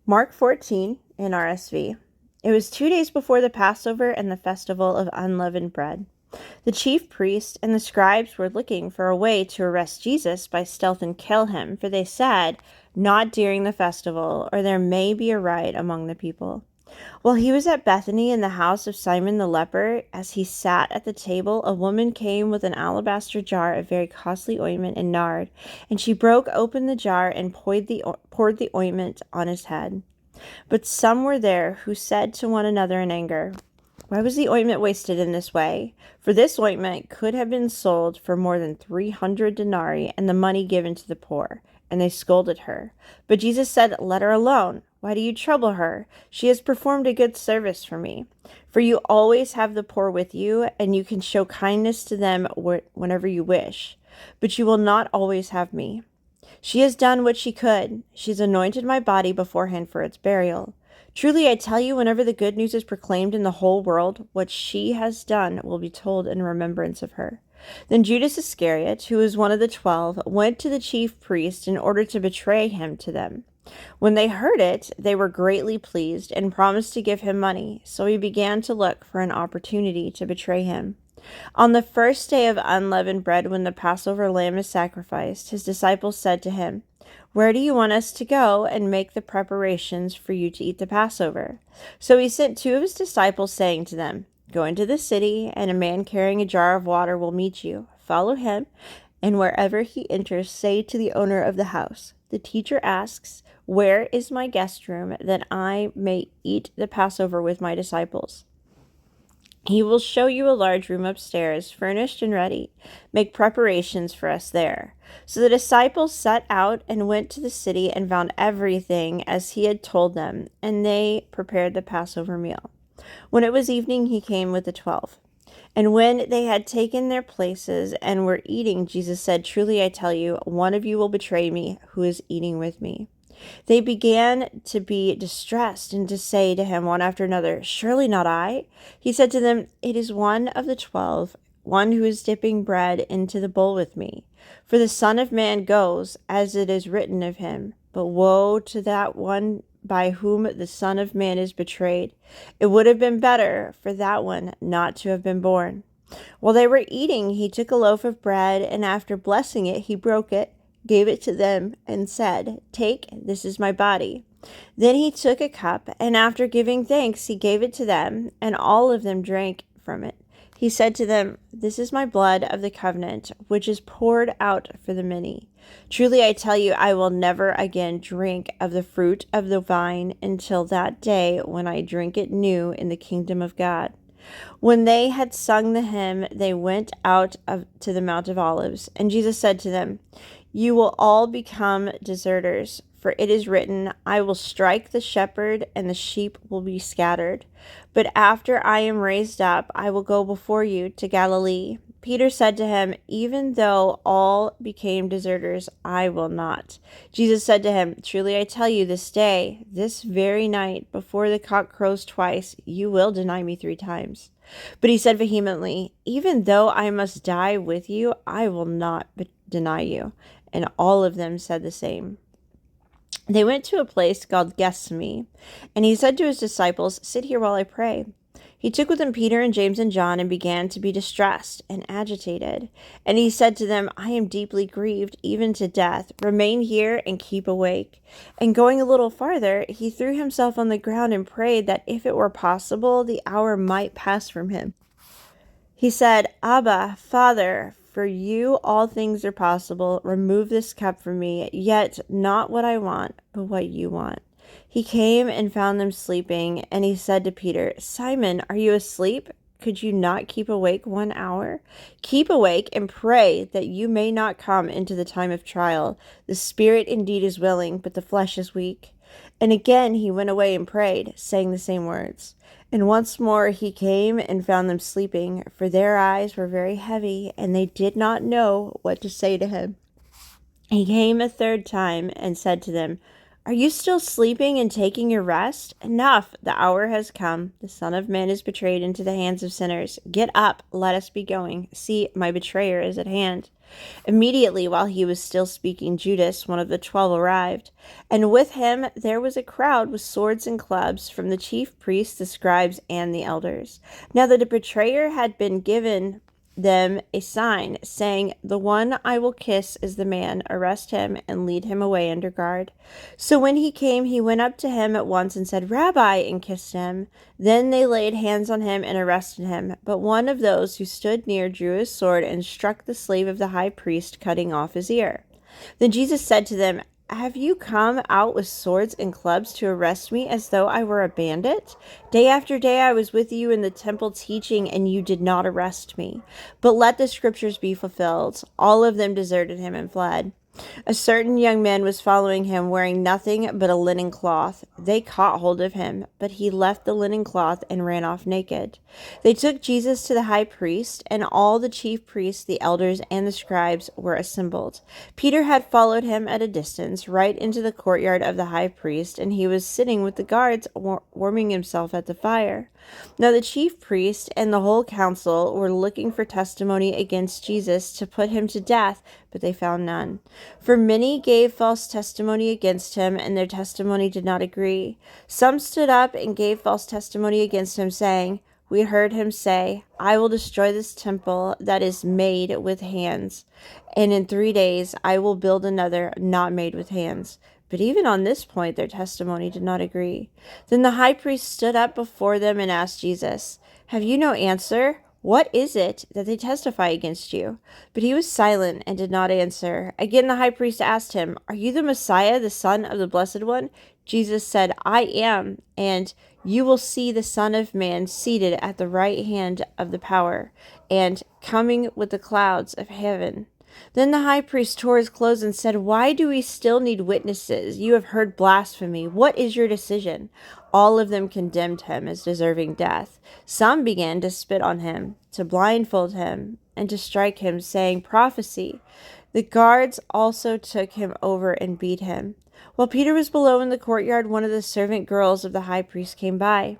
Mark 14, NRSV. It was 2 days before the Passover and the festival of unleavened bread. The chief priests and the scribes were looking for a way to arrest Jesus by stealth and kill him, for they said, "Not during the festival, or there may be a riot among the people." While he was at Bethany in the house of Simon the leper, as he sat at the table, a woman came with an alabaster jar of very costly ointment and nard, and she broke open the jar and poured the ointment on his head. But some were there who said to one another in anger, "Why was the ointment wasted in this way? For this ointment could have been sold for more than 300 denarii and the money given to the poor." And they scolded her. But Jesus said, "Let her alone. Why do you trouble her? She has performed a good service for me. For you always have the poor with you, and you can show kindness to them whenever you wish. But you will not always have me. She has done what she could. She's anointed my body beforehand for its burial. Truly, I tell you, whenever the good news is proclaimed in the whole world, what she has done will be told in remembrance of her." Then Judas Iscariot, who was one of the 12, went to the chief priests in order to betray him to them. When they heard it, they were greatly pleased and promised to give him money. So he began to look for an opportunity to betray him. On the first day of unleavened bread, when the Passover lamb is sacrificed, his disciples said to him, "Where do you want us to go and make the preparations for you to eat the Passover?" So he sent two of his disciples, saying to them, "Go into the city, and a man carrying a jar of water will meet you. Follow him, and wherever he enters, say to the owner of the house, 'The teacher asks, where is my guest room, that I may eat the Passover with my disciples?' He will show you a large room upstairs, furnished and ready. Make preparations for us there." So the disciples set out and went to the city and found everything as he had told them, and they prepared the Passover meal. When it was evening, he came with the 12. And when they had taken their places and were eating, Jesus said, "Truly I tell you, one of you will betray me, who is eating with me." They began to be distressed and to say to him one after another, "Surely not I?" He said to them, "It is one of the 12, one who is dipping bread into the bowl with me. For the Son of Man goes, as it is written of him. But woe to that one by whom the Son of Man is betrayed. It would have been better for that one not to have been born." While they were eating, he took a loaf of bread, and after blessing it, he broke it, gave it to them, and said, "Take, this is my body." Then he took a cup, and after giving thanks, he gave it to them, and all of them drank from it. He said to them, "This is my blood of the covenant, which is poured out for the many. Truly I tell you, I will never again drink of the fruit of the vine until that day when I drink it new in the kingdom of God." When they had sung the hymn, they went out to the Mount of Olives, and Jesus said to them, "You will all become deserters, for it is written, 'I will strike the shepherd, and the sheep will be scattered.' But after I am raised up, I will go before you to Galilee." Peter said to him, "Even though all became deserters, I will not." Jesus said to him, "Truly I tell you, this day, this very night, before the cock crows twice, you will deny me 3 times. But he said vehemently, "Even though I must die with you, I will not deny you." And all of them said the same. They went to a place called Gethsemane, and he said to his disciples, "Sit here while I pray." He took with him Peter and James and John and began to be distressed and agitated. And he said to them, "I am deeply grieved, even to death. Remain here and keep awake." And going a little farther, he threw himself on the ground and prayed that if it were possible, the hour might pass from him. He said, "Abba, Father, for you all things are possible. Remove this cup from me, yet not what I want, but what you want." He came and found them sleeping, and he said to Peter, "Simon, are you asleep? Could you not keep awake 1 hour? Keep awake and pray that you may not come into the time of trial. The spirit indeed is willing, but the flesh is weak." And again he went away and prayed, saying the same words. And once more he came and found them sleeping, for their eyes were very heavy, and they did not know what to say to him. He came a third time and said to them, Are you still sleeping and taking your rest? Enough! The hour has come. The Son of Man is betrayed into the hands of sinners. Get up, let us be going. See, my betrayer is at hand. Immediately, while he was still speaking, Judas, one of the 12, arrived, and with him there was a crowd with swords and clubs from the chief priests, the scribes, and the elders. Now the betrayer had been given them a sign, saying, "The one I will kiss is the man. Arrest him and lead him away under guard." So when he came, he went up to him at once and said, "Rabbi," and kissed him. Then they laid hands on him and arrested him. But one of those who stood near drew his sword and struck the slave of the high priest, cutting off his ear. Then Jesus said to them, "Have you come out with swords and clubs to arrest me as though I were a bandit? Day after day I was with you in the temple teaching, and you did not arrest me. But let the scriptures be fulfilled." All of them deserted him and fled. A certain young man was following him, wearing nothing but a linen cloth. They caught hold of him, but he left the linen cloth and ran off naked. They took Jesus to the high priest, and all the chief priests, the elders, and the scribes were assembled. Peter had followed him at a distance, right into the courtyard of the high priest, and he was sitting with the guards, warming himself at the fire. Now the chief priest and the whole council were looking for testimony against Jesus to put him to death, but they found none. For many gave false testimony against him, and their testimony did not agree. Some stood up and gave false testimony against him, saying, "We heard him say, 'I will destroy this temple that is made with hands, and in 3 days I will build another not made with hands.'" But even on this point their testimony did not agree. Then the high priest stood up before them and asked Jesus, "Have you no answer? What is it that they testify against you?" But he was silent and did not answer. Again the high priest asked him, "Are you the Messiah, the Son of the Blessed One?" Jesus said, "I am, and you will see the Son of Man seated at the right hand of the power, and coming with the clouds of heaven." Then the high priest tore his clothes and said, "Why do we still need witnesses? You have heard blasphemy. What is your decision?" All of them condemned him as deserving death. Some began to spit on him, to blindfold him, and to strike him, saying, "Prophesy." The guards also took him over and beat him. While Peter was below in the courtyard, one of the servant girls of the high priest came by.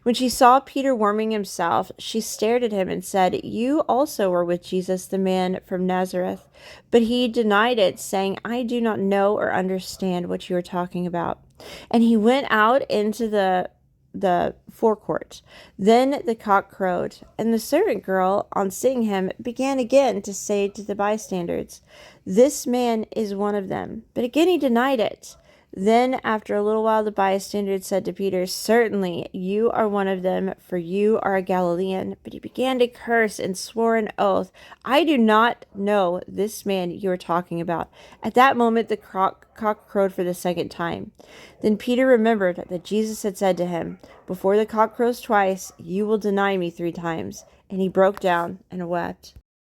When she saw Peter warming himself, she stared at him and said, "You also were with Jesus, the man from Nazareth." But he denied it, saying, "I do not know or understand what you are talking about." And he went out into the forecourt. Then the cock crowed, and the servant girl, on seeing him, began again to say to the bystanders, "This man is one of them." But again he denied it. Then, after a little while, the bystanders said to Peter, "Certainly you are one of them, for you are a Galilean." But he began to curse and swore an oath, "I do not know this man you are talking about." At that moment, the cock crowed for the second time. Then Peter remembered that Jesus had said to him, "Before the cock crows twice, you will deny me 3 times." And he broke down and wept.